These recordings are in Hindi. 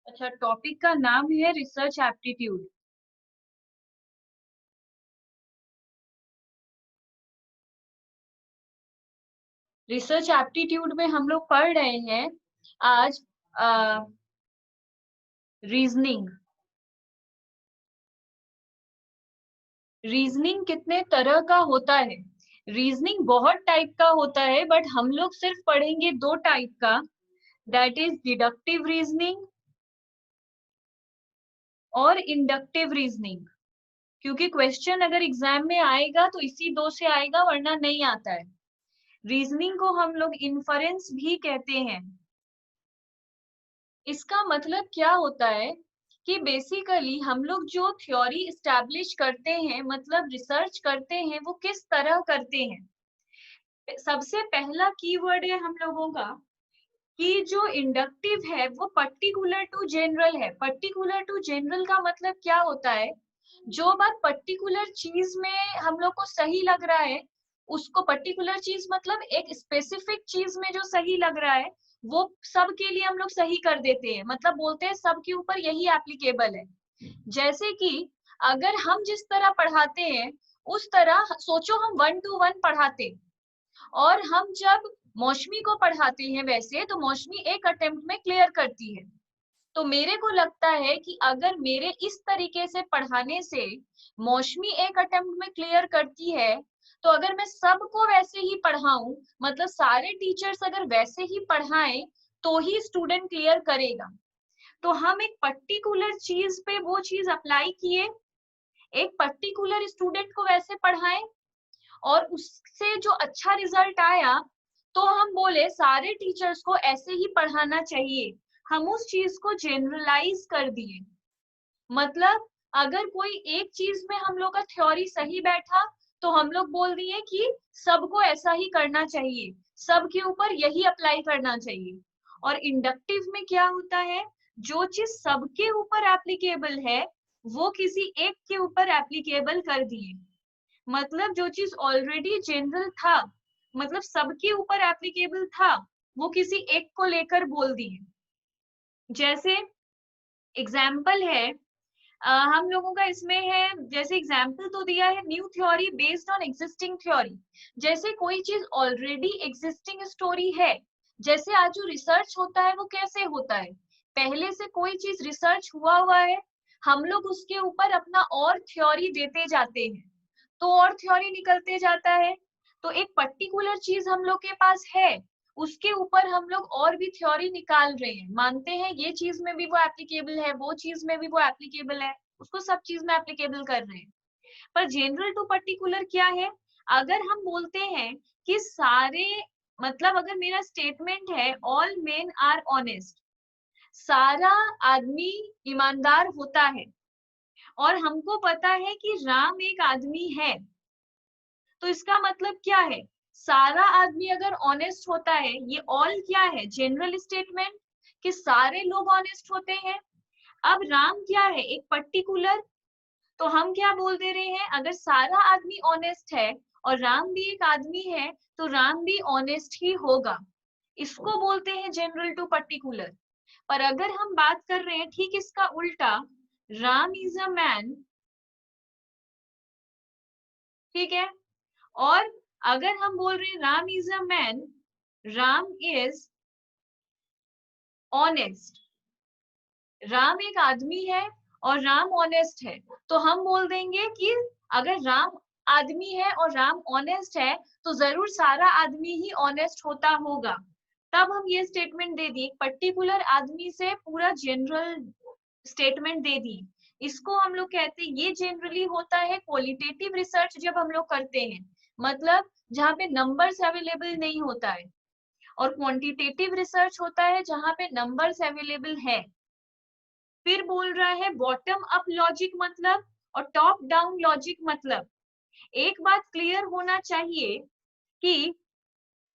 अच्छा, टॉपिक का नाम है रिसर्च एप्टीट्यूड। रिसर्च एप्टीट्यूड में हम लोग पढ़ रहे हैं आज रीजनिंग। रीजनिंग कितने तरह का होता है? रीजनिंग बहुत टाइप का होता है, बट हम लोग सिर्फ पढ़ेंगे दो टाइप का, दैट इज डिडक्टिव रीजनिंग और इंडक्टिव रीजनिंग। क्योंकि क्वेश्चन अगर एग्जाम में आएगा तो इसी दो से आएगा, वरना नहीं आता है। रीजनिंग को हम लोग इन्फरेंस भी कहते हैं। इसका मतलब क्या होता है कि बेसिकली हम लोग जो थ्योरी एस्टैब्लिश करते हैं, मतलब रिसर्च करते हैं, वो किस तरह करते हैं। सबसे पहला कीवर्ड है हम लोगों का कि जो इंडक्टिव है वो पर्टिकुलर टू जनरल है। पर्टिकुलर टू जनरल का मतलब क्या होता है? जो बात पर्टिकुलर चीज में हम लोग को सही लग रहा है, उसको पर्टिकुलर चीज मतलब एक स्पेसिफिक चीज में जो सही लग रहा है, वो सबके लिए हम लोग सही कर देते हैं। मतलब बोलते हैं सबके ऊपर यही एप्लीकेबल है। जैसे कि अगर हम जिस तरह पढ़ाते हैं, उस तरह सोचो हम 1 to 1 पढ़ाते, और हम जब मौसमी को पढ़ाते हैं वैसे, तो मौसमी एक अटेम्प्ट में क्लियर करती है। तो मेरे को लगता है कि अगर मेरे इस तरीके से पढ़ाने से मौसमी एक अटेम्प्ट में क्लियर करती है, तो अगर मैं सबको वैसे ही पढ़ाऊं, मतलब सारे टीचर्स अगर वैसे ही पढ़ाएं, तो ही स्टूडेंट क्लियर करेगा। तो हम एक पर्टिकुलर चीज पे वो चीज अप्लाई किए, एक पर्टिकुलर स्टूडेंट को वैसे पढ़ाएं, और उससे जो अच्छा रिजल्ट आया, तो हम बोले सारे टीचर्स को ऐसे ही पढ़ाना चाहिए। हम उस चीज को जनरलाइज कर दिए। मतलब अगर कोई एक चीज में हम लोग का थ्योरी सही बैठा, तो हम लोग बोल दिए कि सबको ऐसा ही करना चाहिए, सबके ऊपर यही अप्लाई करना चाहिए। और इंडक्टिव में क्या होता है? जो चीज सबके ऊपर एप्लीकेबल है, वो किसी एक के ऊपर एप्लीकेबल कर दिए। मतलब जो चीज ऑलरेडी जनरल था, मतलब सबके ऊपर एप्लीकेबल था, वो किसी एक को लेकर बोल दिए। जैसे एग्जाम्पल है, हम लोगों का इसमें है, जैसे एग्जाम्पल तो दिया है new theory based on existing theory. जैसे कोई चीज ऑलरेडी एग्जिस्टिंग स्टोरी है। जैसे आज जो रिसर्च होता है वो कैसे होता है? पहले से कोई चीज रिसर्च हुआ है, हम लोग उसके ऊपर अपना और थ्योरी देते जाते हैं, तो और थ्योरी निकलते जाता है। तो एक पर्टिकुलर चीज हम लोग के पास है, उसके ऊपर हम लोग और भी थ्योरी निकाल रहे हैं, मानते हैं ये चीज में भी वो एप्लीकेबल है, वो चीज में भी वो एप्लीकेबल है, उसको सब चीज में एप्लीकेबल कर रहे हैं। पर जनरल टू पर्टिकुलर क्या है? अगर हम बोलते हैं कि सारे, मतलब अगर मेरा स्टेटमेंट है ऑल मेन आर ऑनेस्ट, सारा आदमी ईमानदार होता है, और हमको पता है कि राम एक आदमी है, तो इसका मतलब क्या है? सारा आदमी अगर ऑनेस्ट होता है, ये ऑल क्या है? जनरल स्टेटमेंट कि सारे लोग ऑनेस्ट होते हैं। अब राम क्या है? एक पर्टिकुलर। तो हम क्या बोल दे रहे हैं? अगर सारा आदमी ऑनेस्ट है और राम भी एक आदमी है, तो राम भी ऑनेस्ट ही होगा। इसको बोलते हैं जनरल टू पर्टिकुलर। पर अगर हम बात कर रहे हैं ठीक इसका उल्टा, राम इज अ मैन, ठीक है, और अगर हम बोल रहे हैं Ram is a man, Ram is honest, Ram एक आदमी है और राम ऑनेस्ट है, तो हम बोल देंगे कि अगर राम आदमी है और राम ऑनेस्ट है, तो जरूर सारा आदमी ही ऑनेस्ट होता होगा। तब हम ये स्टेटमेंट दे दिए, पर्टिकुलर आदमी से पूरा जनरल स्टेटमेंट दे दी। इसको हम लोग कहते हैं, ये जनरली होता है क्वालिटेटिव रिसर्च जब हम लोग करते हैं, मतलब जहाँ पे नंबर्स अवेलेबल नहीं होता है। और क्वांटिटेटिव रिसर्च होता है जहाँ पे नंबर्स अवेलेबल है। फिर बोल रहा है बॉटम अप लॉजिक मतलब, और टॉप डाउन लॉजिक मतलब। एक बात क्लियर होना चाहिए कि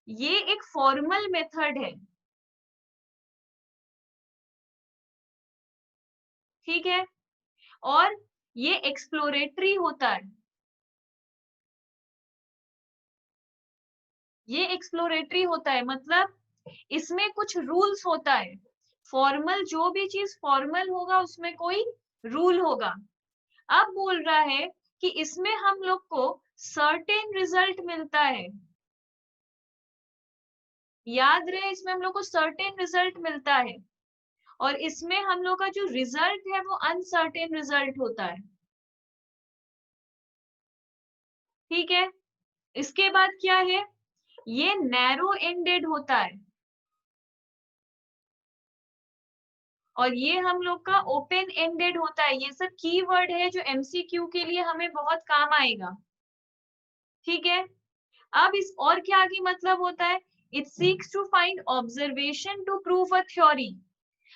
ये एक फॉर्मल मेथड है, ठीक है, और ये एक्सप्लोरेटरी होता है। ये एक्सप्लोरेटरी होता है मतलब इसमें कुछ रूल्स होता है। फॉर्मल, जो भी चीज फॉर्मल होगा उसमें कोई रूल होगा। अब बोल रहा है कि इसमें हम लोग को सर्टेन रिजल्ट मिलता है, याद रहे इसमें हम लोग को सर्टेन रिजल्ट मिलता है, और इसमें हम लोग का जो रिजल्ट है वो अनसर्टेन रिजल्ट होता है। ठीक है, इसके बाद क्या है, ये नैरो एंडेड होता है, और ये हम लोग का ओपन एंडेड होता है। ये सब कीवर्ड है जो एमसीक्यू के लिए हमें बहुत काम आएगा। ठीक है, अब इस और क्या आगे मतलब होता है, it seeks to find observation to prove a theory.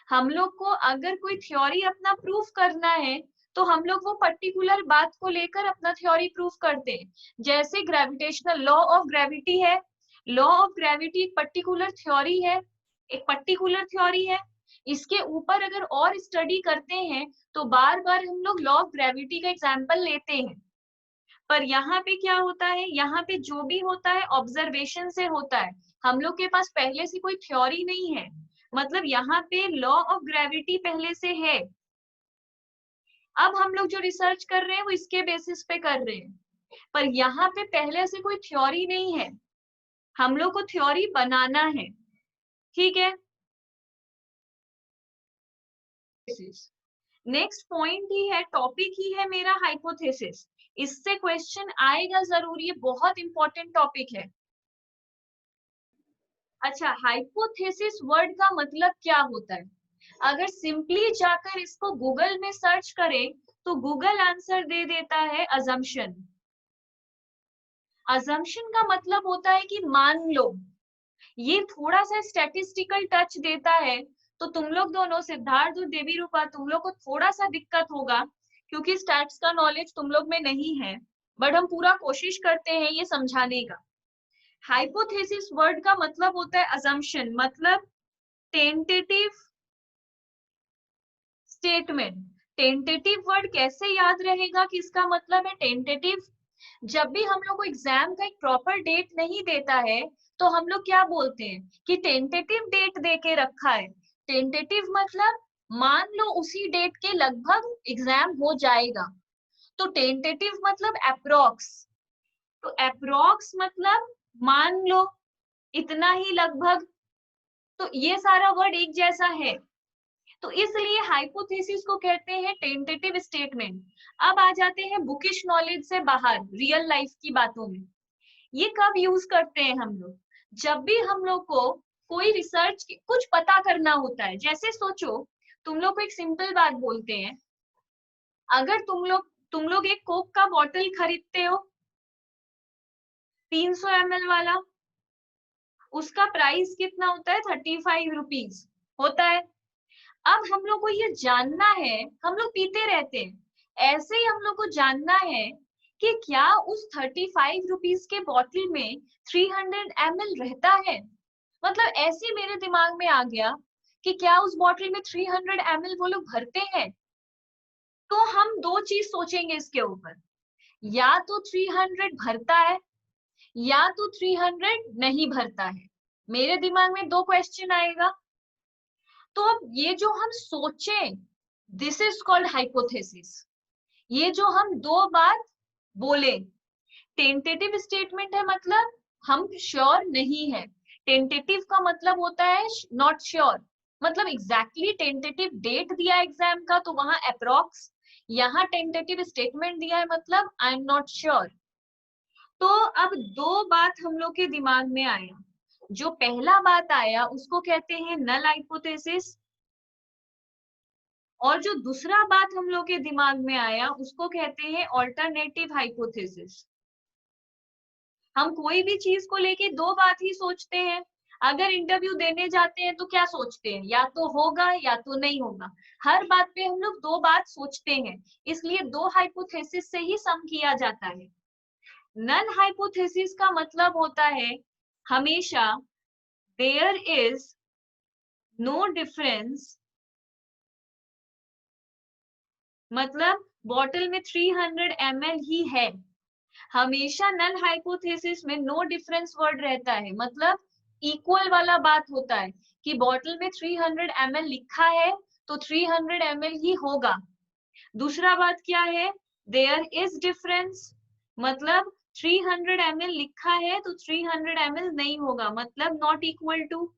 हम लोग को अगर कोई थ्योरी अपना प्रूफ करना है तो हम लोग वो पर्टिकुलर बात को लेकर अपना थ्योरी प्रूफ करते हैं। जैसे ग्रेविटेशनल लॉ ऑफ ग्रेविटी है, लॉ ऑफ ग्रेविटी एक पर्टिकुलर थ्योरी है, एक पर्टिकुलर थ्योरी है। इसके ऊपर अगर और स्टडी करते हैं तो बार बार हम लोग लॉ ऑफ ग्रेविटी का एग्जाम्पल लेते हैं। पर यहाँ पे क्या होता है, यहाँ पे जो भी होता है ऑब्जर्वेशन से होता है, हम लोग के पास पहले से कोई थ्योरी नहीं है। मतलब यहाँ पे लॉ ऑफ ग्रेविटी पहले से है, अब हम लोग जो रिसर्च कर रहे हैं वो इसके बेसिस पे कर रहे हैं, पर यहाँ पे पहले से कोई थ्योरी नहीं है, हम लोग को थ्योरी बनाना है। ठीक है, नेक्स्ट पॉइंट ही है, टॉपिक ही है मेरा हाइपोथेसिस। इससे क्वेश्चन आएगा जरूर, ये बहुत इंपॉर्टेंट टॉपिक है। अच्छा, हाइपोथेसिस वर्ड का मतलब क्या होता है? अगर सिंपली जाकर इसको गूगल में सर्च करें तो गूगल आंसर दे देता है अजम्पशन। अजम्पशन का मतलब होता है कि मान लो। ये थोड़ा सा स्टैटिस्टिकल टच देता है, तो तुम लोग दोनों, सिद्धार्थ और देवी रूपा, तुम लोग को थोड़ा सा दिक्कत होगा क्योंकि स्टैट्स का नॉलेज तुम लोग में नहीं है, बट हम पूरा कोशिश करते हैं ये समझाने का। हाइपोथेसिस वर्ड का मतलब होता है अजम्पशन, मतलब टेंटेटिव स्टेटमेंट। टेंटेटिव वर्ड कैसे याद रहेगा कि इसका मतलब है टेंटेटिव? जब भी हम लोग को एग्जाम का एक प्रॉपर डेट नहीं देता है तो हम लोग क्या बोलते हैं कि टेंटेटिव डेट दे के रखा है। टेंटेटिव मतलब मान लो उसी डेट के लगभग एग्जाम हो जाएगा, तो टेंटेटिव मतलब अप्रोक्स। तो अप्रोक्स मतलब मान लो, इतना ही लगभग, तो ये सारा वर्ड एक जैसा है, तो इसलिए हाइपोथेसिस को कहते हैं टेंटेटिव स्टेटमेंट। अब आ जाते हैं बुकिश नॉलेज से बाहर, रियल लाइफ की बातों में। ये कब यूज करते हैं हम लोग? जब भी हम लोग को कोई रिसर्च कुछ पता करना होता है। जैसे सोचो, तुम लोग को एक सिंपल बात बोलते हैं, अगर तुम लोग एक कोक का बॉटल खरीदते हो 300 ml वाला, उसका प्राइस कितना होता है? 35 रुपीज होता है। अब हम लोग को ये जानना है, हम लोग पीते रहते हैं, ऐसे ही हम लोग को जानना है कि क्या उस 35 रुपीज के बॉटल में 300 ml रहता है। मतलब ऐसे मेरे दिमाग में आ गया कि क्या उस बॉटल में 300 ml वो लोग भरते हैं। तो हम दो चीज सोचेंगे इसके ऊपर, या तो 300 भरता है या तो 300 नहीं भरता है। मेरे दिमाग में दो क्वेश्चन आएगा। तो अब ये जो हम सोचें, दिस इज कॉल्ड हाइपोथेसिस। ये जो हम दो बात बोले, टेंटेटिव स्टेटमेंट है मतलब हम श्योर नहीं है। टेंटेटिव का मतलब होता है नॉट श्योर, मतलब एग्जैक्टली टेंटेटिव डेट दिया एग्जाम का तो वहां अप्रोक्स, यहाँ टेंटेटिव स्टेटमेंट दिया है मतलब आई एम नॉट श्योर। तो अब दो बात हम लोग के दिमाग में आया। जो पहला बात आया उसको कहते हैं नल हाइपोथेसिस, और जो दूसरा बात हम लोग के दिमाग में आया उसको कहते हैं ऑल्टरनेटिव हाइपोथेसिस। हम कोई भी चीज को लेके दो बात ही सोचते हैं। अगर इंटरव्यू देने जाते हैं तो क्या सोचते हैं, या तो होगा या तो नहीं होगा। हर बात पे हम लोग दो बात सोचते हैं, इसलिए दो हाइपोथेसिस से ही सम किया जाता है। नल हाइपोथेसिस का मतलब होता है हमेशा देयर इज नो डिफरेंस, मतलब बॉटल में 300 ml ही है। हमेशा नल हाइपोथेसिस में नो डिफरेंस वर्ड रहता है, मतलब इक्वल वाला बात होता है कि बॉटल में 300 ml लिखा है तो 300 ml ही होगा। दूसरा बात क्या है, देयर इज डिफरेंस, मतलब 300 ml लिखा है तो 300 ml नहीं होगा, मतलब नॉट इक्वल टू,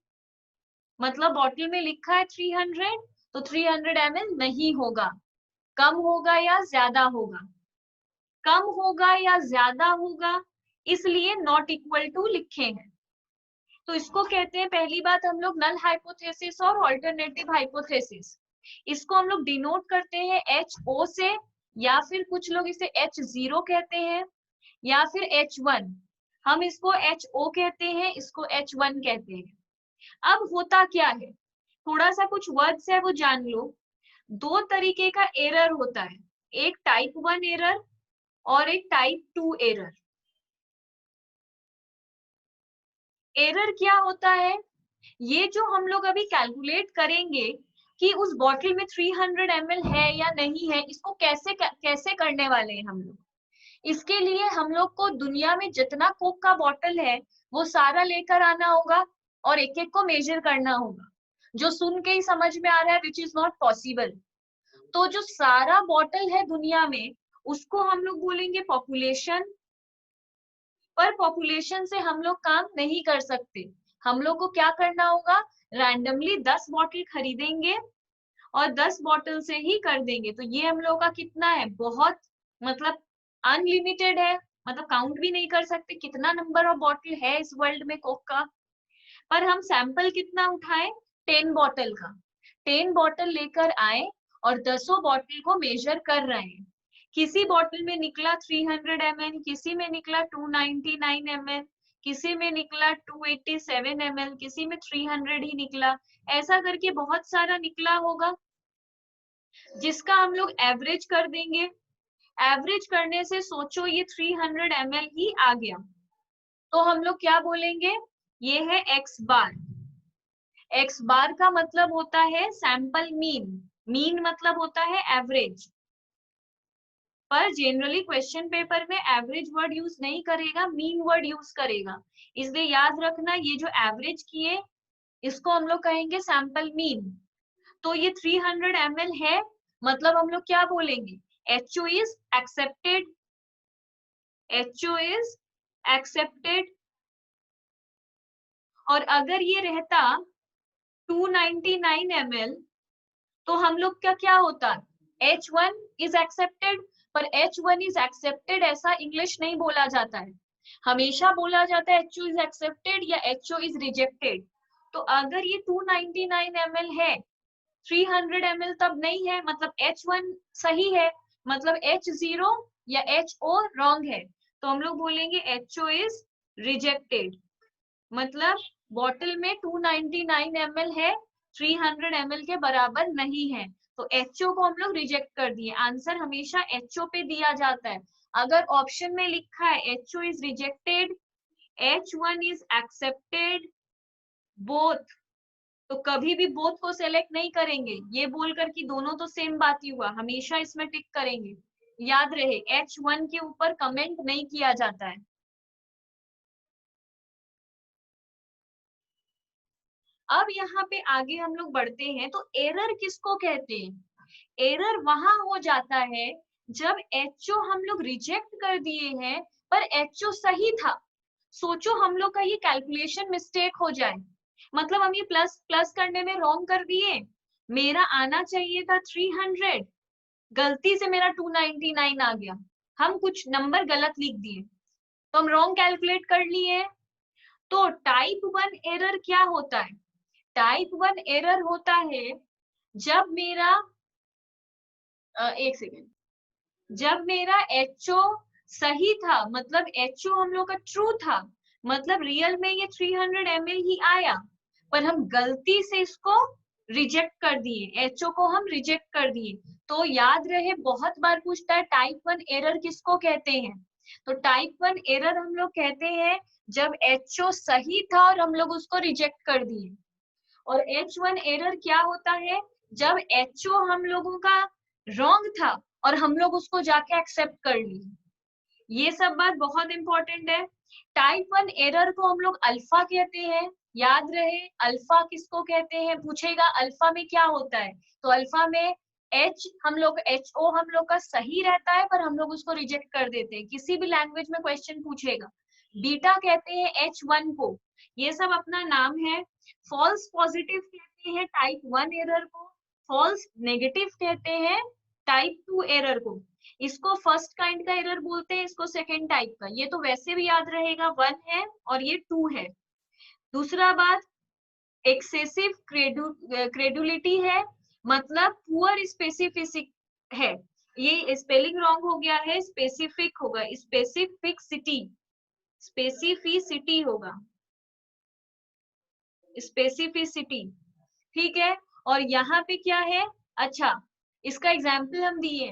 मतलब बॉटल में लिखा है 300 तो 300 ml नहीं होगा। कम होगा या ज्यादा होगा, कम होगा या ज्यादा होगा, इसलिए नॉट इक्वल टू लिखे हैं। तो इसको कहते हैं, पहली बात हम लोग नल हाइपोथेसिस और ऑल्टरनेटिव हाइपोथेसिस। इसको हम लोग डिनोट करते हैं HO से, या फिर कुछ लोग इसे H0 कहते हैं, या फिर H1। हम इसको HO कहते हैं, इसको H1 कहते हैं। अब होता क्या है, थोड़ा सा कुछ वर्ड्स है वो जान लो। दो तरीके का एरर होता है, एक टाइप 1 एरर और एक टाइप 2 एरर। एरर क्या होता है, ये जो हम लोग अभी कैलकुलेट करेंगे कि उस बॉटल में 300 ml है या नहीं है, इसको कैसे करने वाले हैं हम लोग। इसके लिए हम लोग को दुनिया में जितना कोक का बॉटल है वो सारा लेकर आना होगा और एक एक को मेजर करना होगा, जो सुन के ही समझ में आ रहा है विच इज नॉट पॉसिबल। तो जो सारा बॉटल है दुनिया में, उसको हम लोग बोलेंगे पॉपुलेशन। पर पॉपुलेशन से हम लोग काम नहीं कर सकते, हम लोग को क्या करना होगा, रैंडमली 10 बॉटल खरीदेंगे और 10 बॉटल से ही कर देंगे। तो ये हम लोग का कितना है, बहुत, मतलब अनलिमिटेड है, मतलब काउंट भी नहीं कर सकते कितना नंबर ऑफ बॉटल है इस वर्ल्ड में कोक का। पर हम सैंपल कितना उठाए, 10 बॉटल का, 10 बॉटल लेकर आए और 10 बॉटल को मेजर कर रहे हैं। किसी बॉटल में निकला 300 ml, किसी में निकला 299 ml, किसी में निकला 287 ml, किसी में 300 ही निकला। ऐसा करके बहुत सारा निकला होगा, जिसका हम लोग एवरेज कर देंगे। एवरेज करने से सोचो ये 300 ml ही आ गया, तो हम लोग क्या बोलेंगे, ये है x बार। x बार का मतलब होता है सैंपल मीन, मीन मतलब होता है एवरेज। पर जनरली क्वेश्चन पेपर में एवरेज वर्ड यूज नहीं करेगा, मीन वर्ड यूज करेगा, इसलिए याद रखना ये जो एवरेज किए इसको हम लोग कहेंगे सैंपल मीन। तो ये 300 ml है, मतलब हम लोग क्या बोलेंगे, HO is accepted, HO is accepted. और अगर ये रहता 299 ml, तो हम लोग का क्या होता, H1 इज एक्सेप्टेड। पर H1 इज एक्सेप्टेड ऐसा इंग्लिश नहीं बोला जाता है, हमेशा बोला जाता है HO इज एक्सेप्टेड या HO इज रिजेक्टेड। तो अगर ये 299 ml है, 300 ml तब नहीं है, मतलब H1 सही है, मतलब H0 या HO रॉन्ग है, तो हम लोग बोलेंगे HO इज रिजेक्टेड। मतलब बॉटल में 299 ml है, 300 ml के बराबर नहीं है, तो HO को हम लोग रिजेक्ट कर दिए। आंसर हमेशा HO पे दिया जाता है। अगर ऑप्शन में लिखा है HO is rejected, H1 is accepted, both, तो कभी भी बोथ को सेलेक्ट नहीं करेंगे, ये बोलकर कि दोनों तो सेम बात ही हुआ, हमेशा इसमें टिक करेंगे। याद रहे H1 के ऊपर कमेंट नहीं किया जाता है। अब यहाँ पे आगे हम लोग बढ़ते हैं, तो एरर किसको कहते हैं, एरर वहां हो जाता है जब HO हम लोग रिजेक्ट कर दिए हैं पर HO सही था। सोचो हम लोग का ये कैलकुलेशन मिस्टेक हो जाए, मतलब हम ये प्लस प्लस करने में रॉन्ग कर दिए, मेरा आना चाहिए था 300, गलती से मेरा 299 आ गया, हम कुछ नंबर गलत लिख दिए, तो हम रॉन्ग कैलकुलेट कर लिए। तो टाइप 1 एरर क्या होता है, टाइप 1 एरर होता है जब मेरा एक सेकेंड, जब मेरा HO सही था, मतलब HO हम लोग का ट्रू था, मतलब रियल में ये 300 ml ही आया, पर हम गलती से इसको रिजेक्ट कर दिए, HO को हम रिजेक्ट कर दिए। तो याद रहे, बहुत बार पूछता है टाइप 1 एरर किसको कहते हैं, तो टाइप 1 एरर हम लोग कहते हैं जब HO सही था और हम लोग उसको रिजेक्ट कर दिए। और H1 एरर क्या होता है, जब HO हम लोगों का रॉन्ग था और हम लोग उसको जाके एक्सेप्ट कर लिए। ये सब बात बहुत इंपॉर्टेंट है। टाइप 1 एरर को हम लोग अल्फा कहते हैं, याद रहे अल्फा किसको कहते हैं, पूछेगा अल्फा में क्या होता है, तो अल्फा में H हम लोग HO हम लोग का सही रहता है, पर हम लोग उसको रिजेक्ट कर देते हैं, किसी भी लैंग्वेज में क्वेश्चन पूछेगा। बीटा कहते हैं H1 को, ये सब अपना नाम है। फॉल्स पॉजिटिव कहते हैं टाइप 1 एरर को, फॉल्स नेगेटिव कहते हैं टाइप 2 एरर को। इसको फर्स्ट काइंड का एरर बोलते हैं, इसको सेकेंड टाइप का। ये तो वैसे भी याद रहेगा, 1 है और ये 2 है। दूसरा बात, एक्सेसिव क्रेडुलिटी है, मतलब पुअर स्पेसिफिक है, ये स्पेलिंग रॉन्ग हो गया है, स्पेसिफिक होगा, स्पेसिफिसिटी, स्पेसिफिसिटी होगा, स्पेसिफिसिटी, ठीक है। और यहाँ पे क्या है, अच्छा इसका एग्जाम्पल हम दिए।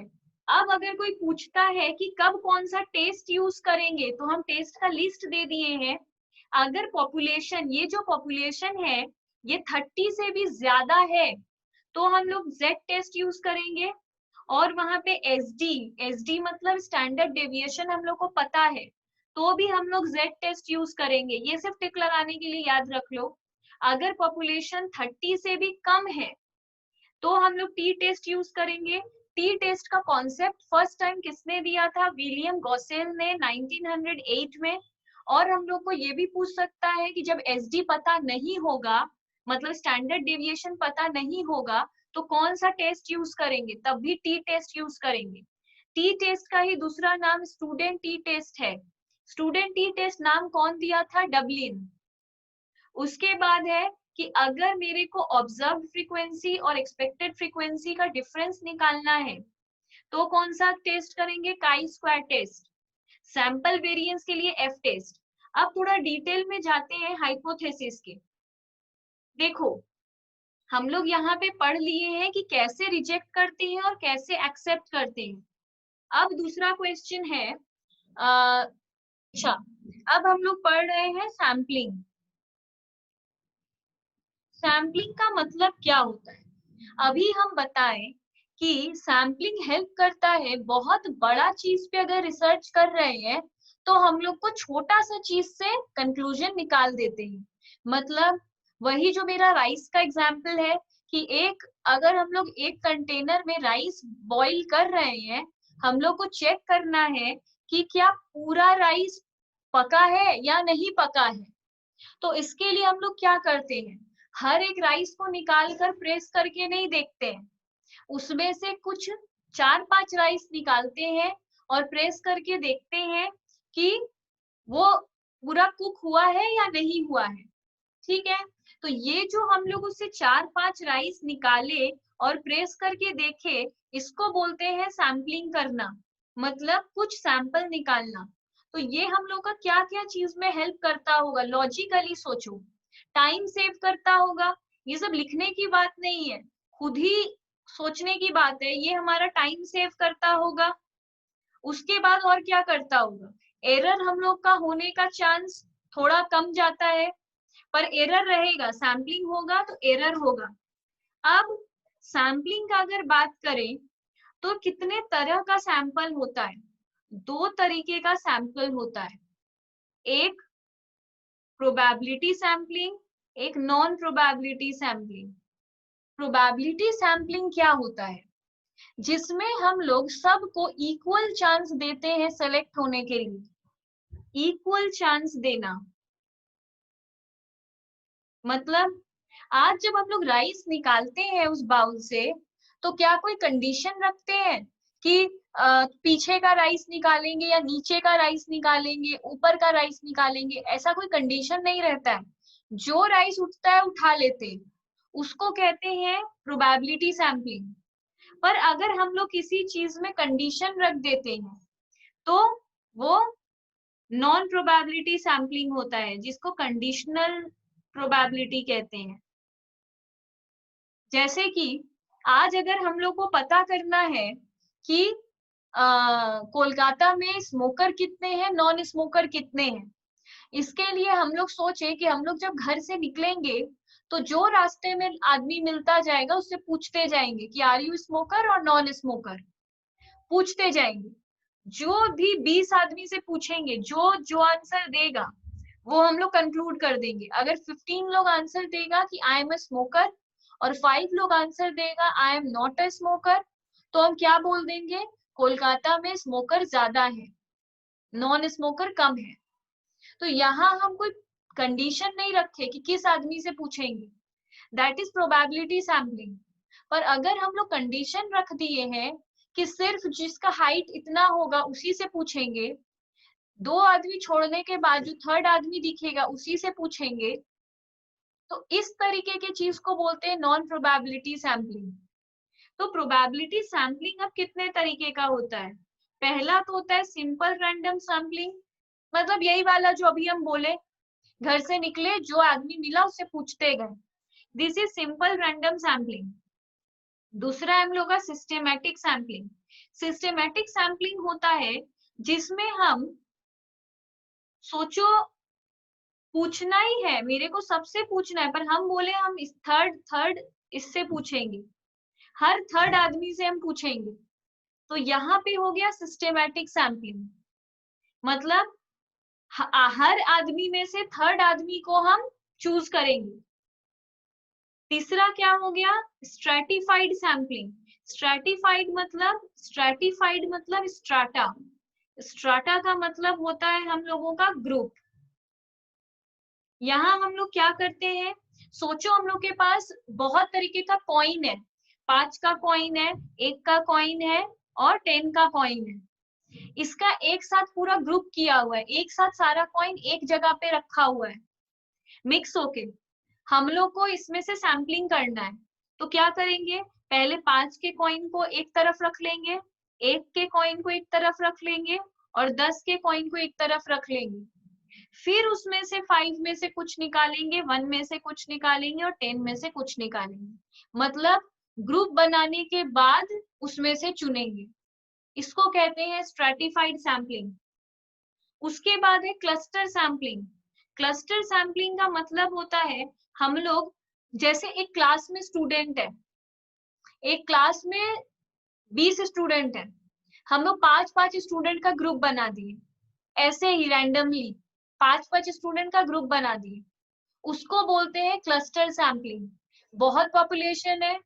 अब अगर कोई पूछता है कि कब कौन सा टेस्ट यूज करेंगे, तो हम टेस्ट का लिस्ट दे दिए हैं। अगर पॉपुलेशन, ये जो पॉपुलेशन है ये 30 से भी ज्यादा है, तो हम लोग जेड टेस्ट यूज करेंगे। और वहां पे एसडी मतलब स्टैंडर्ड डेविएशन हम लोग को पता है, तो भी हम लोग जेड टेस्ट यूज करेंगे। ये सिर्फ टिक लगाने के लिए याद रख लो। अगर पॉपुलेशन 30 से भी कम है, तो हम लोग टी टेस्ट यूज करेंगे। टी टेस्ट का कॉन्सेप्ट फर्स्ट टाइम किसने दिया था, विलियम गॉसेल ने 1908 में। और हम लोग को ये भी पूछ सकता है कि जब एसडी पता नहीं होगा, मतलब स्टैंडर्ड डेविएशन पता नहीं होगा, तो कौन सा टेस्ट यूज करेंगे, तब भी टी टेस्ट यूज करेंगे। टी टेस्ट का ही दूसरा नाम स्टूडेंट टी टेस्ट है। स्टूडेंट टी टेस्ट नाम कौन दिया था, डबलिन। उसके बाद है कि अगर मेरे को ऑब्जर्व फ्रीक्वेंसी और एक्सपेक्टेड फ्रीक्वेंसी का डिफरेंस निकालना है, तो कौन सा टेस्ट करेंगे, chi square test. Sample variance के लिए एफ टेस्ट। अब थोड़ा डिटेल में जाते हैं हाइपोथेसिस के। देखो हम लोग यहाँ पे पढ़ लिए हैं कि कैसे रिजेक्ट करते हैं और कैसे एक्सेप्ट करते हैं। अब दूसरा क्वेश्चन है, अच्छा अब हम लोग पढ़ रहे हैं सैम्पलिंग। सैम्पलिंग का मतलब क्या होता है, अभी हम बताएं कि सैम्पलिंग हेल्प करता है। बहुत बड़ा चीज पे अगर रिसर्च कर रहे हैं, तो हम लोग को छोटा सा चीज से कंक्लूजन निकाल देते हैं। मतलब वही जो मेरा राइस का एग्जाम्पल है, कि एक अगर हम लोग एक कंटेनर में राइस बॉईल कर रहे हैं, हम लोग को चेक करना है कि क्या पूरा राइस पका है या नहीं पका है। तो इसके लिए हम लोग क्या करते हैं, हर एक राइस को निकाल कर प्रेस करके नहीं देखते हैं, उसमें से कुछ 4-5 राइस निकालते हैं और प्रेस करके देखते हैं कि वो पूरा कुक हुआ है या नहीं हुआ है, ठीक है। तो ये जो हम लोग उससे 4-5 राइस निकाले और प्रेस करके देखे, इसको बोलते हैं सैम्पलिंग करना, मतलब कुछ सैंपल निकालना। तो ये हम लोग का क्या क्या चीज में हेल्प करता होगा, लॉजिकली सोचो। टाइम सेव करता होगा, ये सब लिखने की बात नहीं है, खुद ही सोचने की बात है, ये हमारा टाइम सेव करता होगा। उसके बाद और क्या करता होगा, एरर हम लोग का होने का चांस थोड़ा कम जाता है, पर एरर रहेगा, सैम्पलिंग होगा तो एरर होगा। अब सैम्पलिंग का अगर बात करें, तो कितने तरह का सैंपल होता है, 2 तरीके का सैंपल होता है, एक प्रोबेबिलिटी सैम्पलिंग, एक non probability sampling. Probability sampling क्या होता है, जिसमें हम लोग सबको इक्वल चांस देते हैं सेलेक्ट होने के लिए। इक्वल चांस देना मतलब, आज जब हम लोग राइस निकालते हैं उस बाउल से, तो क्या कोई कंडीशन रखते हैं कि पीछे का राइस निकालेंगे या नीचे का राइस निकालेंगे, ऊपर का राइस निकालेंगे, ऐसा कोई कंडीशन नहीं रहता है। जो राइस उठता है उठा लेते हैं, उसको कहते हैं प्रोबेबिलिटी सैम्पलिंग। पर अगर हम लोग किसी चीज में कंडीशन रख देते हैं, तो वो नॉन प्रोबेबिलिटी सैम्पलिंग होता है, जिसको कंडीशनल प्रोबेबिलिटी कहते हैं। जैसे कि आज अगर हम लोग को पता करना है कि कोलकाता में स्मोकर कितने हैं, नॉन स्मोकर कितने हैं, इसके लिए हम लोग सोचे कि हम लोग जब घर से निकलेंगे, तो जो रास्ते में आदमी मिलता जाएगा उससे पूछते जाएंगे कि आर यू स्मोकर और नॉन स्मोकर, पूछते जाएंगे। जो भी 20 आदमी से पूछेंगे, जो जो आंसर देगा वो हम लोग कंक्लूड कर देंगे। अगर 15 लोग आंसर देगा कि आई एम अ स्मोकर और 5 लोग आंसर देगा I am not a smoker, तो हम क्या बोल देंगे, कोलकाता में स्मोकर ज्यादा है, नॉन स्मोकर कम है। तो यहाँ हम कोई कंडीशन नहीं रखे कि किस आदमी से पूछेंगे, दैट इज प्रोबेबिलिटी सैम्पलिंग। पर अगर हम लोग कंडीशन रख दिए हैं कि सिर्फ जिसका हाइट इतना होगा उसी से पूछेंगे, 2 आदमी छोड़ने के बाद जो थर्ड आदमी दिखेगा उसी से पूछेंगे, तो इस तरीके की चीज को बोलते हैं नॉन प्रोबेबिलिटी सैम्पलिंग। तो प्रोबेबिलिटी सैम्पलिंग अब कितने तरीके का होता है, पहला तो होता है सिंपल रैंडम सैम्पलिंग, मतलब यही वाला जो अभी हम बोले, घर से निकले जो आदमी मिला उससे पूछते गए, this is simple random sampling. दूसरा हम लोग का सिस्टेमैटिक सैम्पलिंग। सिस्टेमैटिक सैम्पलिंग होता है जिसमें हम सोचो पूछना ही है, मेरे को सबसे पूछना है, पर हम बोले हम इस थर्ड थर्ड इससे पूछेंगे, हर थर्ड आदमी से हम पूछेंगे, तो यहाँ पे हो गया सिस्टेमैटिक सैम्पलिंग। मतलब हर आदमी में से थर्ड आदमी को हम चूज करेंगे। तीसरा क्या हो गया, स्ट्रेटिफाइड सैम्पलिंग। स्ट्रेटिफाइड मतलब स्ट्राटा, स्ट्राटा का मतलब होता है हम लोगों का ग्रुप। यहाँ हम लोग क्या करते हैं, सोचो हम लोग के पास बहुत तरीके का कॉइन है, 5 का कॉइन है, 1 का कॉइन है और 10 का कॉइन है। इसका एक साथ पूरा ग्रुप किया हुआ है, एक साथ सारा कॉइन एक जगह पे रखा हुआ है मिक्स होके। हम लोग को इसमें से सैम्पलिंग करना है, तो क्या करेंगे, पहले 5 के कॉइन को एक तरफ रख लेंगे, 1 के कॉइन को एक तरफ रख लेंगे और 10 के कॉइन को एक तरफ रख लेंगे। फिर उसमें से 5 में से कुछ निकालेंगे, 1 में से कुछ निकालेंगे और 10 में से कुछ निकालेंगे। मतलब ग्रुप बनाने के बाद उसमें से चुनेंगे, इसको कहते हैं स्ट्रेटिफाइड सैम्पलिंग। उसके बाद है क्लस्टर सैम्पलिंग। क्लस्टर सैम्पलिंग का मतलब होता है हम लोग, जैसे एक क्लास में स्टूडेंट है, एक क्लास में 20 स्टूडेंट है, हम लोग 5-5 स्टूडेंट का ग्रुप बना दिए, ऐसे ही रैंडमली 5-5 स्टूडेंट का ग्रुप बना दिए, उसको बोलते हैं क्लस्टर सैम्पलिंग। बहुत पॉपुलेशन है,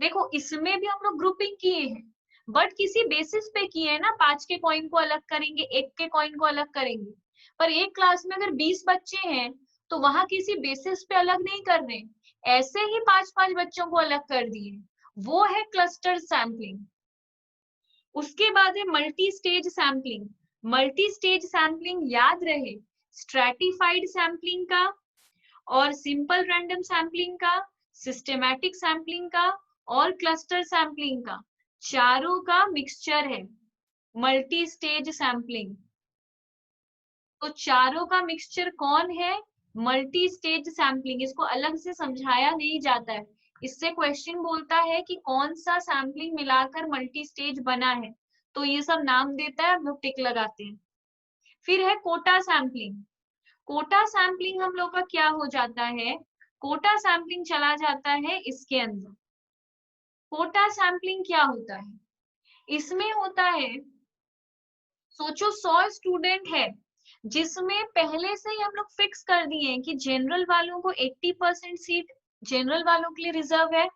देखो इसमें भी हम लोग ग्रुपिंग किए हैं, बट किसी बेसिस पे किए हैं ना, 5 के कॉइन को अलग करेंगे, 1 के कॉइन को अलग करेंगे। पर एक क्लास में अगर 20 बच्चे हैं तो वहां किसी बेसिस पे अलग नहीं कर रहे, ऐसे ही 5-5 बच्चों को अलग कर दिए, वो है क्लस्टर सैम्पलिंग। उसके बाद है multi stage sampling. Multi stage sampling याद रहे, स्ट्रेटिफाइड सैम्पलिंग का और सिंपल रैंडम सैम्पलिंग का, सिस्टेमैटिक सैम्पलिंग का और क्लस्टर सैम्पलिंग का, चारों का मिक्सचर है मल्टी स्टेज सैम्पलिंग। तो चारों का मिक्सचर कौन है, मल्टी स्टेज सैम्पलिंग। इसको अलग से समझाया नहीं जाता है, इससे क्वेश्चन बोलता है कि कौन सा सैम्पलिंग मिलाकर मल्टी स्टेज बना है, तो ये सब नाम देता है, हम लोग टिक लगाते हैं। फिर है कोटा सैम्पलिंग। कोटा सैम्पलिंग हम लोग का क्या हो जाता है, कोटा सैम्पलिंग चला जाता है इसके अंदर। कोटा सैम्पलिंग क्या होता है, इसमें होता है, सोचो 100 स्टूडेंट है जिसमें पहले से ही हम लोग फिक्स कर दिए हैं कि जनरल वालों को 80% सीट जनरल वालों के लिए रिजर्व है,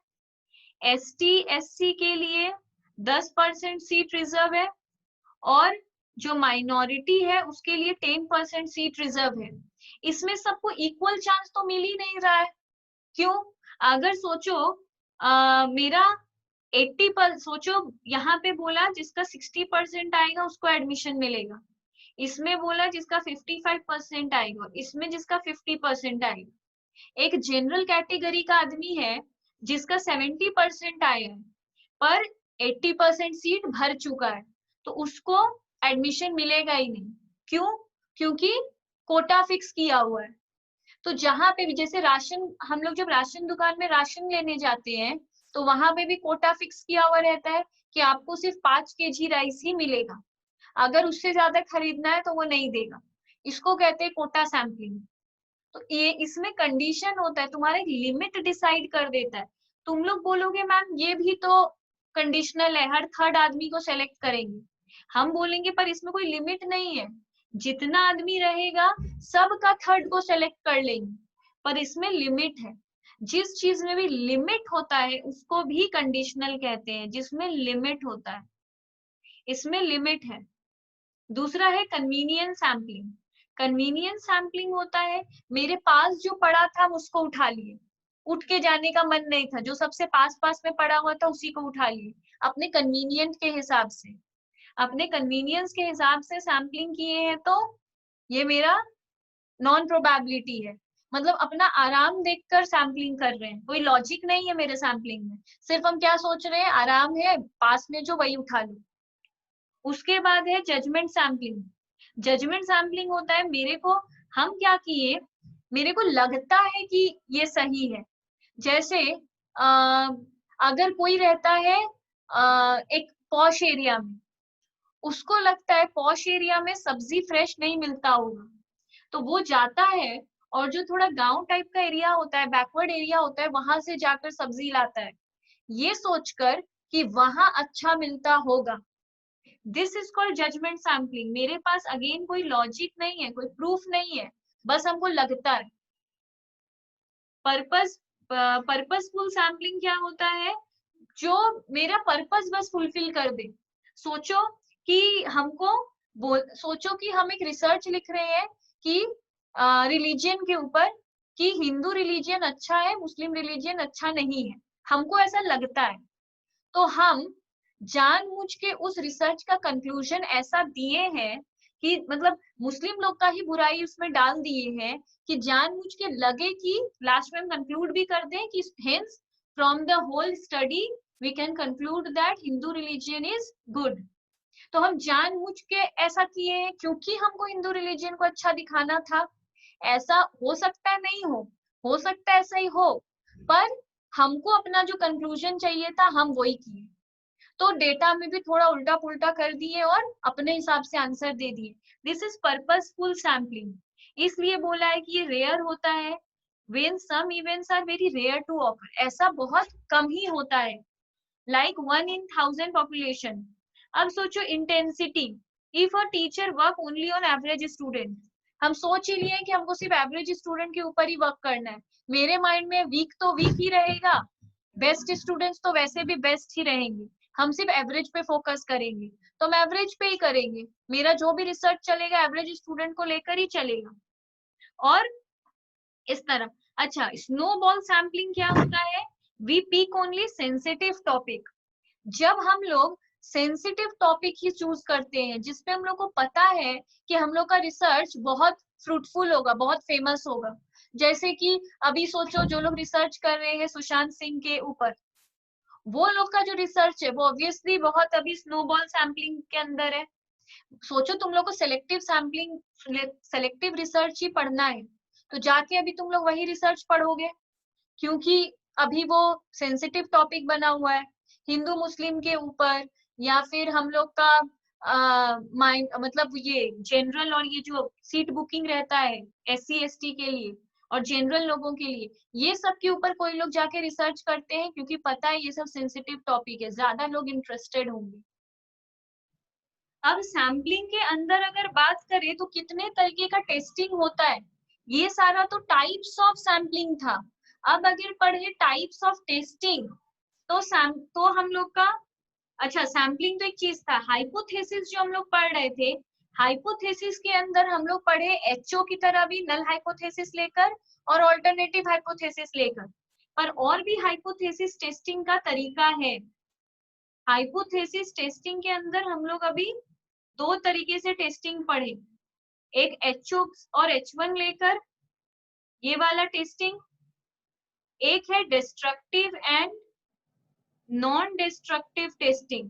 एसटी एससी के लिए 10% सीट रिजर्व है और जो माइनॉरिटी है उसके लिए 10% सीट रिजर्व है। इसमें सबको इक्वल चांस तो मिल ही नहीं रहा है, क्यों, अगर सोचो मेरा 80 सोचो यहाँ पे बोला जिसका 60% आएगा उसको एडमिशन मिलेगा, इसमें बोला जिसका 55% आएगा, इसमें जिसका 50% आएगा। एक जनरल कैटेगरी का आदमी है जिसका 70% आया है पर 80% सीट भर चुका है, तो उसको एडमिशन मिलेगा ही नहीं, क्यों, क्योंकि कोटा फिक्स किया हुआ है। तो जहां पे भी जैसे राशन, हम लोग जब राशन दुकान में राशन लेने जाते हैं तो वहां पे भी कोटा फिक्स किया हुआ रहता है कि आपको सिर्फ 5 kg राइस ही मिलेगा, अगर उससे ज्यादा खरीदना है तो वो नहीं देगा, इसको कहते हैं कोटा सैम्पलिंग। तो ये इसमें कंडीशन होता है, तुम्हारा एक लिमिट डिसाइड कर देता है। तुम लोग बोलोगे मैम ये भी तो कंडीशनल है, हर थर्ड आदमी को सेलेक्ट करेंगे, हम बोलेंगे पर इसमें कोई लिमिट नहीं है, जितना आदमी रहेगा सबका थर्ड को सेलेक्ट कर लेंगे, पर इसमें लिमिट है। जिस चीज में भी लिमिट होता है उसको भी कंडीशनल कहते हैं, जिसमें लिमिट होता है, इसमें लिमिट है। दूसरा है कन्वीनियंस सैम्पलिंग। कन्वीनियंस सैम्पलिंग होता है मेरे पास जो पड़ा था उसको उठा लिए, उठ के जाने का मन नहीं था, जो सबसे पास पास में पड़ा हुआ था उसी को उठा लिए, अपने कन्वीनियंट के हिसाब से, अपने कन्वीनियंस के हिसाब से सैम्पलिंग किए हैं, तो ये मेरा नॉन प्रोबेबिलिटी है। मतलब अपना आराम देखकर सैम्पलिंग कर रहे हैं, कोई लॉजिक नहीं है मेरे सैम्पलिंग में, सिर्फ हम क्या सोच रहे हैं, आराम है पास में जो वही उठा लो। उसके बाद है जजमेंट सैम्पलिंग। जजमेंट सैम्पलिंग होता है मेरे को, हम क्या किए, मेरे को लगता है कि ये सही है। जैसे अगर कोई रहता है एक पॉश एरिया में, उसको लगता है पॉश एरिया में सब्जी फ्रेश नहीं मिलता होगा, तो वो जाता है और जो थोड़ा गांव टाइप का एरिया होता है, बैकवर्ड एरिया होता है, वहां से जाकर सब्जी लाता है, ये सोचकर कि वहां अच्छा मिलता होगा। This is called judgement sampling. मेरे पास अगेन कोई लॉजिक नहीं है, कोई प्रूफ नहीं है, बस हमको लगता है। पर्पस पर्पसफुल सैम्पलिंग क्या होता है, जो मेरा पर्पस बस फुलफिल कर दे। सोचो कि हमको सोचो कि हम एक रिसर्च लिख रहे हैं कि रिलीजन के ऊपर, कि हिंदू रिलीजन अच्छा है, मुस्लिम रिलीजन अच्छा नहीं है, हमको ऐसा लगता है, तो हम जानबूझ के उस रिसर्च का कंक्लूजन ऐसा दिए हैं कि मतलब मुस्लिम लोग का ही बुराई उसमें डाल दिए हैं, कि जानबूझ के लगे कि लास्ट में हम कंक्लूड भी कर दें कि hence from the whole study we can conclude that Hindu religion is good. तो हम जानबूझ के ऐसा किए हैं क्योंकि हमको हिंदू रिलीजन को अच्छा दिखाना था। ऐसा हो सकता है नहीं हो सकता है ऐसा ही हो, पर हमको अपना जो कंक्लूजन चाहिए था हम वही किए, तो डेटा में भी थोड़ा उल्टा पुल्टा कर दिए और अपने हिसाब से आंसर दे दिए। This is purposeful sampling. इसलिए बोला है कि ये रेयर होता है, when some events are very rare to occur, ऐसा बहुत कम ही होता है, like 1 in 1000 population। अब सोचो intensity, if a teacher work only on average student, हम सोच ही लिए कि हमको सिर्फ एवरेज स्टूडेंट के ऊपर ही वर्क करना है, मेरे माइंड में वीक तो वीक ही रहेगा, बेस्ट स्टूडेंट्स तो वैसे भी बेस्ट ही रहेंगे, हम सिर्फ एवरेज पे फोकस करेंगे, तो हम एवरेज पे ही करेंगे, मेरा जो भी रिसर्च चलेगा एवरेज स्टूडेंट को लेकर ही चलेगा। और इस तरह, अच्छा स्नोबॉल सैम्पलिंग क्या होता है, we pick only sensitive topic. जब हम लोग सेंसिटिव टॉपिक ही चूज करते हैं जिसपे हम लोग को पता है कि हम लोग का रिसर्च बहुत फ्रूटफुल होगा, बहुत फेमस होगा, जैसे कि अभी सोचो जो लोग रिसर्च कर रहे हैं सुशांत सिंह के ऊपर, वो लोग का जो रिसर्च है वो ऑब्वियसली बहुत अभी स्नोबॉल सैम्पलिंग के अंदर है। सोचो तुम लोग को सेलेक्टिव सैम्पलिंग, सेलेक्टिव रिसर्च ही पढ़ना है, तो जाके अभी तुम लोग वही रिसर्च पढ़ोगे, क्योंकि अभी वो सेंसिटिव टॉपिक बना हुआ है हिंदू मुस्लिम के ऊपर, या फिर हम लोग का माइंड मतलब ये जनरल, और ये जो सीट बुकिंग रहता है SC ST के लिए और जनरल लोगों के लिए, ये सब के ऊपर कोई लोग जाके रिसर्च करते हैं क्योंकि पता है ये सब सेंसिटिव टॉपिक है, ज्यादा लोग इंटरेस्टेड होंगे। अब सैम्पलिंग के अंदर अगर बात करें तो कितने तरीके का टेस्टिंग होता है, ये सारा तो टाइप्स ऑफ सैम्पलिंग था। अब अगर पढ़े टाइप्स ऑफ टेस्टिंग, तो हम लोग का, अच्छा सैम्पलिंग तो एक चीज था, हाइपोथेसिस जो हम लोग पढ़ रहे थे, हाइपोथेसिस के अंदर हम लोग पढ़े HO की तरह भी नल हाइपोथेसिस लेकर और ऑल्टरनेटिव हाइपोथेसिस लेकर, पर और भी हाइपोथेसिस टेस्टिंग का तरीका है। हाइपोथेसिस टेस्टिंग के अंदर हम लोग अभी दो तरीके से टेस्टिंग पढ़े, एक HO और H1 लेकर ये वाला टेस्टिंग, एक है destructive and non destructive testing.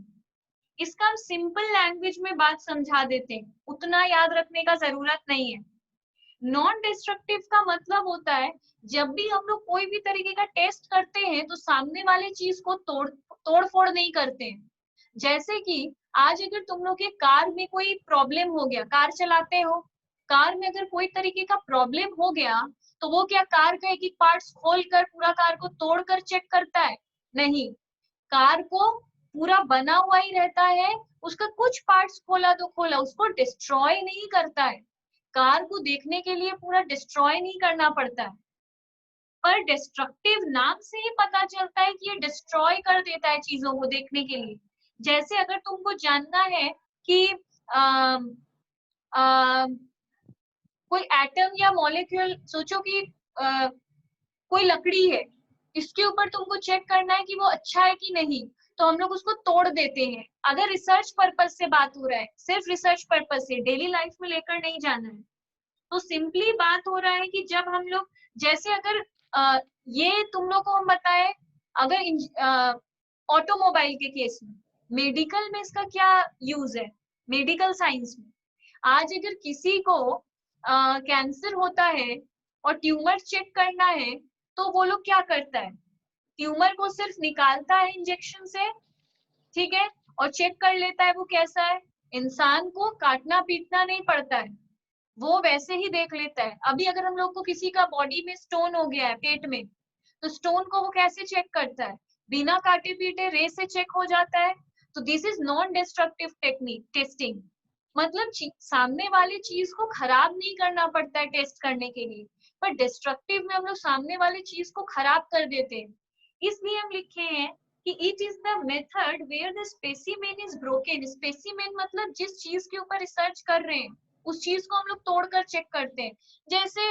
इसका हम सिंपल लैंग्वेज में बात समझा देते हैं, उतना याद रखने का जरूरत नहीं है। नॉन डिस्ट्रक्टिव का मतलब होता है जब भी हम लोग कोई भी तरीके का टेस्ट करते हैं तो सामने वाले चीज को तोड़ फोड़ नहीं करते हैं। जैसे कि आज अगर तुम लोग के कार में कोई प्रॉब्लम हो गया, कार चलाते हो, कार में अगर कोई तरीके का प्रॉब्लम हो गया, तो वो क्या कार का एक एक पार्ट खोल कर पूरा कार को तोड़ कर चेक करता है? नहीं, कार को पूरा बना हुआ ही रहता है, उसका कुछ पार्ट्स खोला तो खोला, उसको डिस्ट्रॉय नहीं करता है। कार को देखने के लिए पूरा डिस्ट्रॉय नहीं करना पड़ता है, पर डिस्ट्रक्टिव नाम से ही पता चलता है कि ये डिस्ट्रॉय कर देता है चीजों को देखने के लिए। जैसे अगर तुमको जानना है कि अम, अम, कोई एटम या मॉलिक्यूल, सोचो कि कोई लकड़ी है, इसके ऊपर तुमको चेक करना है कि वो अच्छा है कि नहीं, तो हम लोग उसको तोड़ देते हैं। अगर रिसर्च पर्पस से बात हो रहा है, सिर्फ रिसर्च पर्पस से, डेली लाइफ में लेकर नहीं जाना है, तो सिंपली बात हो रहा है कि जब हम लोग, जैसे अगर ये तुम लोग को हम बताए, अगर ऑटोमोबाइल के केस में, मेडिकल में इसका क्या यूज है, मेडिकल साइंस में आज अगर किसी को कैंसर होता है और ट्यूमर चेक करना है, तो वो लोग क्या करता है, ट्यूमर को सिर्फ निकालता है इंजेक्शन से, ठीक है, और चेक कर लेता है वो कैसा है। इंसान को काटना पीटना नहीं पड़ता है, वो वैसे ही देख लेता है। अभी अगर हम लोग को किसी का बॉडी में स्टोन हो गया है पेट में, तो स्टोन को वो कैसे चेक करता है, बिना काटे पीटे रे से चेक हो जाता है। तो this is non destructive technique testing, मतलब सामने वाली चीज को खराब नहीं करना पड़ता है टेस्ट करने के लिए, पर डिस्ट्रक्टिव में हम लोग सामने वाली चीज को खराब कर देते हैं। इसलिए हम लिखे हैं कि it is the method where the specimen is broken. Specimen मतलब जिस चीज के ऊपर रिसर्च कर रहे हैं उस चीज को हम लोग तोड़कर चेक करते हैं। जैसे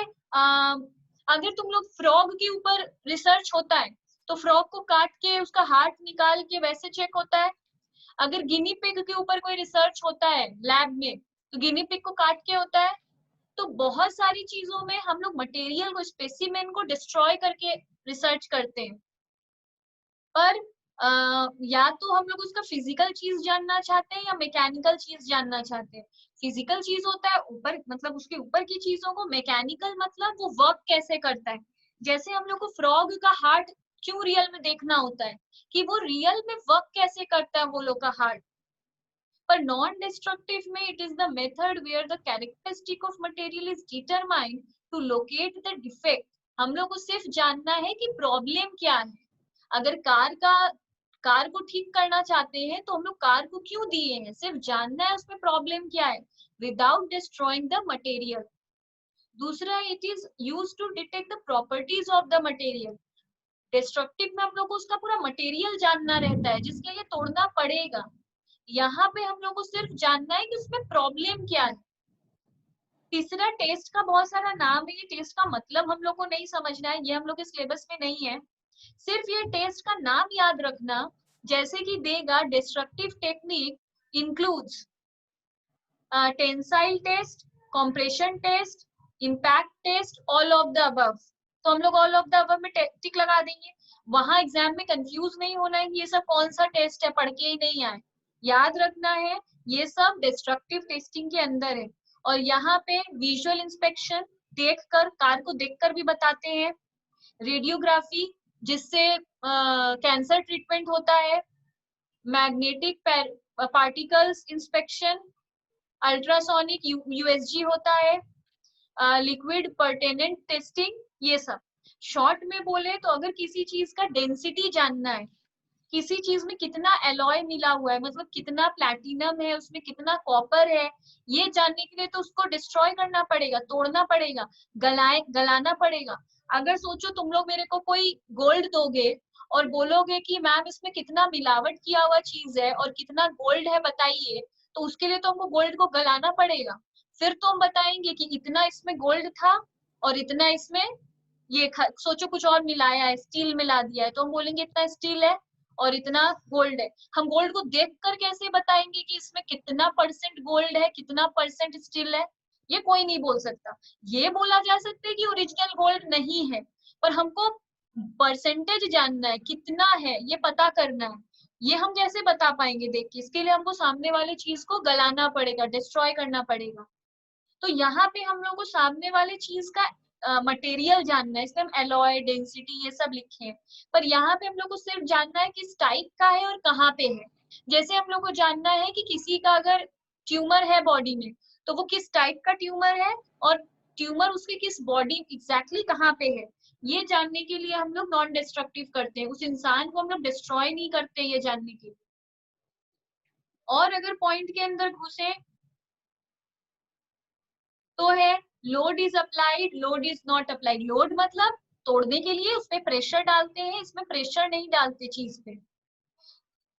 अगर तुम लोग फ्रॉग के ऊपर रिसर्च होता है, तो फ्रॉग को काट के उसका हार्ट निकाल के वैसे चेक होता है। अगर गिनी पिग के ऊपर कोई रिसर्च होता है लैब में, तो गिनी पिग को काट के होता है। तो बहुत सारी चीजों में हम लोग मटेरियल को, स्पेसिमेन को डिस्ट्रॉय करके रिसर्च करते हैं। पर या तो हम लोग उसका फिजिकल चीज जानना चाहते हैं या मैकेनिकल चीज जानना चाहते हैं। फिजिकल चीज होता है ऊपर, मतलब उसके ऊपर की चीजों को, मैकेनिकल मतलब वो वर्क कैसे करता है। जैसे हम लोग को फ्रॉग का हार्ट क्यों रियल में देखना होता है, कि वो रियल में वर्क कैसे करता है वो लोग का हार्ट। पर नॉन डिस्ट्रक्टिव में it is the method where the characteristic of material is determined to locate the defect. हम लोग को सिर्फ जानना है कि प्रॉब्लम क्या है। अगर कार को ठीक करना चाहते हैं तो हम लोग कार को क्यों दिए हैं, सिर्फ जानना है उसमें प्रॉब्लम क्या है, विदाउट डिस्ट्रॉइंग द मटेरियल। दूसरा, it is use to detect the properties of the material. Destructive में हम लोग को उसका पूरा मटेरियल जानना रहता है जिसके लिए तोड़ना पड़ेगा। यहाँ पे हम लोग को सिर्फ जानना है कि उसमें प्रॉब्लम क्या है। तीसरा, टेस्ट का बहुत सारा नाम है, ये टेस्ट का मतलब हम लोग को नहीं समझना है, ये हम लोग के सिलेबस में नहीं है। सिर्फ ये टेस्ट का नाम याद रखना, जैसे कि देगा destructive technique includes tensile test, compression test, impact test, all of the above. तो हम लोग ऑल ऑफ द अबव में टिक लगा देंगे। वहां एग्जाम में कंफ्यूज नहीं होना है कि ये सब कौन सा टेस्ट है, पढ़ के ही नहीं आए। याद रखना है ये सब डिस्ट्रक्टिव टेस्टिंग के अंदर है। और यहाँ पे विजुअल इंस्पेक्शन, देखकर, कार को देखकर भी बताते हैं। रेडियोग्राफी, जिससे कैंसर ट्रीटमेंट होता है। Magnetic particles inspection, ultrasonic USG होता है। लिक्विड पर्टेनेंट टेस्टिंग, ये सब। शॉर्ट में बोले तो अगर किसी चीज का डेंसिटी जानना है, किसी चीज में कितना एलॉय मिला हुआ है, मतलब कितना प्लैटिनम है उसमें, कितना कॉपर है, ये जानने के लिए तो उसको डिस्ट्रॉय करना पड़ेगा, तोड़ना पड़ेगा, गलाना पड़ेगा। अगर सोचो तुम लोग मेरे को कोई गोल्ड दोगे और बोलोगे कि मैम इसमें कितना मिलावट किया हुआ चीज है और कितना गोल्ड है बताइए, तो उसके लिए तो हमको गोल्ड को गलाना पड़ेगा। फिर तो हम बताएंगे कि इतना इसमें गोल्ड था और इतना इसमें ये सोचो कुछ और मिलाया है, स्टील मिला दिया है, तो हम बोलेंगे इतना स्टील है और इतना गोल्ड है। हम गोल्ड को देखकर कैसे बताएंगे कि इसमें कितना परसेंट गोल्ड है, कितना परसेंट स्टील है, ये कोई नहीं बोल सकता। ये बोला जा सकता है कि ओरिजिनल गोल्ड नहीं है, पर हमको परसेंटेज जानना है, कितना है ये पता करना है। ये हम कैसे बता पाएंगे देख के, इसके लिए हमको सामने वाली चीज को गलाना पड़ेगा, डिस्ट्रॉय करना पड़ेगा। तो यहाँ पे हम लोग को सामने वाले चीज का मटेरियल जानना है, इसलिए हम एलॉय, डेंसिटी ये सब लिखे हैं। पर यहाँ पे हम लोग को सिर्फ जानना है किस टाइप का है और कहाँ पे है। जैसे हम लोग को जानना है कि किसी का अगर ट्यूमर है बॉडी में, तो वो किस टाइप का ट्यूमर है और ट्यूमर उसके किस बॉडी एग्जैक्टली कहाँ पे है। ये जानने के लिए हम लोग नॉन डिस्ट्रक्टिव करते हैं, उस इंसान को हम लोग डिस्ट्रॉय नहीं करते ये जानने के लिए। और अगर पॉइंट के अंदर घुसे तो है load is applied, load is not applied. Load मतलब तोड़ने के लिए उसमें प्रेशर डालते हैं, इसमें प्रेशर नहीं डालते चीज पे।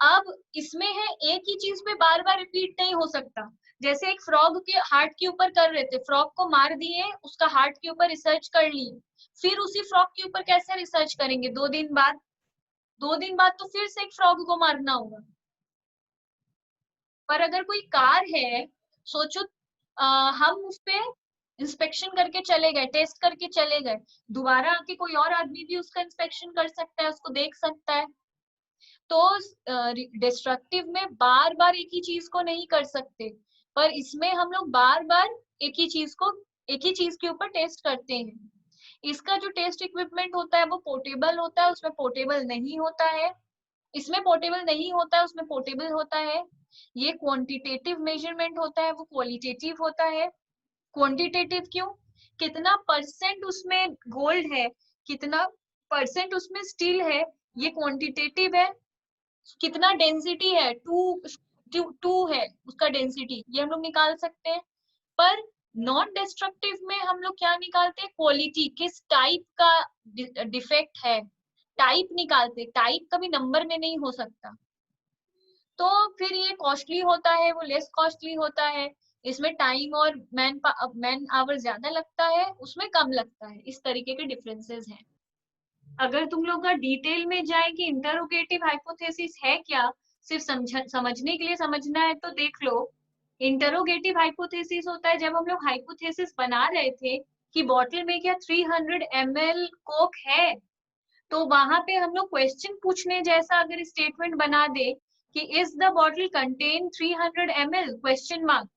अब इसमें है एक ही चीज पे बार बार रिपीट नहीं हो सकता। जैसे एक फ्रॉग के हार्ट के ऊपर कर रहे थे, फ्रॉग को मार दिए, उसका हार्ट के ऊपर रिसर्च कर ली, फिर उसी फ्रॉग के ऊपर कैसे रिसर्च करेंगे 2 दिन बाद? 2 दिन बाद तो फिर से एक फ्रॉग को मारना होगा। पर अगर कोई कार है, सोचो हम उस पे इंस्पेक्शन करके चले गए, टेस्ट करके चले गए, दोबारा आके कोई और आदमी भी उसका इंस्पेक्शन कर सकता है, उसको देख सकता है। तो डिस्ट्रक्टिव में बार बार एक ही चीज को नहीं कर सकते, पर इसमें हम लोग बार बार एक ही चीज को, एक ही चीज के ऊपर टेस्ट करते हैं। इसका जो टेस्ट इक्विपमेंट होता है वो पोर्टेबल होता है, उसमें पोर्टेबल नहीं होता है। इसमें पोर्टेबल नहीं होता है, उसमें पोर्टेबल होता है। ये क्वांटिटेटिव मेजरमेंट होता है, वो क्वालिटेटिव होता है। क्वांटिटेटिव क्यों? कितना परसेंट उसमें गोल्ड है, कितना परसेंट उसमें स्टील है, ये क्वांटिटेटिव है। कितना डेंसिटी है, टू है उसका डेंसिटी, ये हम लोग निकाल सकते हैं। पर नॉन डिस्ट्रक्टिव में हम लोग क्या निकालते हैं? क्वालिटी, किस टाइप का डिफेक्ट है, टाइप निकालते। टाइप कभी नंबर में नहीं हो सकता। तो फिर ये कॉस्टली होता है, वो लेस कॉस्टली होता है। इसमें टाइम और मैन आवर ज्यादा लगता है, उसमें कम लगता है। इस तरीके के डिफरेंसेस हैं। अगर तुम लोग का डिटेल में जाए कि इंटरोगेटिव हाइपोथेसिस है क्या, सिर्फ समझने के लिए समझना है तो देख लो। इंटरोगेटिव हाइपोथेसिस होता है जब हम लोग हाइपोथेसिस बना रहे थे कि बॉटल में क्या 300 ml कोक है, तो वहां पे हम लोग क्वेश्चन पूछने जैसा अगर स्टेटमेंट बना दे कि is the bottle contain 300 ml question mark,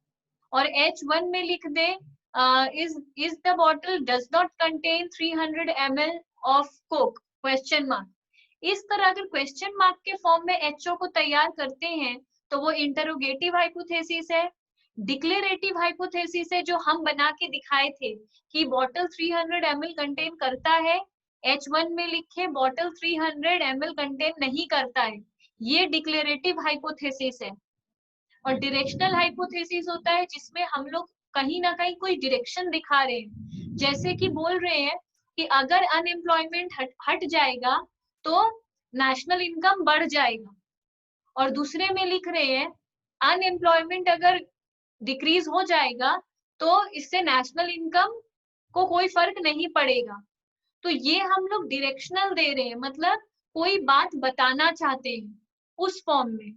और H1 में लिख दे is the bottle does not contain 300 ml of Coke question mark. इस तरह अगर क्वेश्चन मार्क के फॉर्म में HO को तैयार करते हैं तो वो इंटरोगेटिव हाइपोथेसिस है। डिक्लेरेटिव हाइपोथेसिस है जो हम बना के दिखाए थे कि बॉटल 300 ml कंटेन करता है, H1 में लिखे बॉटल 300 ml कंटेन नहीं करता है, ये डिक्लेरेटिव हाइपोथेसिस है। और डायरेक्शनल हाइपोथेसिस होता है जिसमें हम लोग कहीं ना कहीं कोई डायरेक्शन दिखा रहे हैं, जैसे कि बोल रहे हैं कि अगर अनएम्प्लॉयमेंट हट जाएगा तो नेशनल इनकम बढ़ जाएगा, और दूसरे में लिख रहे हैं अनएम्प्लॉयमेंट अगर डिक्रीज हो जाएगा तो इससे नेशनल इनकम को कोई फर्क नहीं पड़ेगा। तो ये हम लोग डायरेक्शनल दे रहे हैं, मतलब कोई बात बताना चाहते हैं उस फॉर्म में।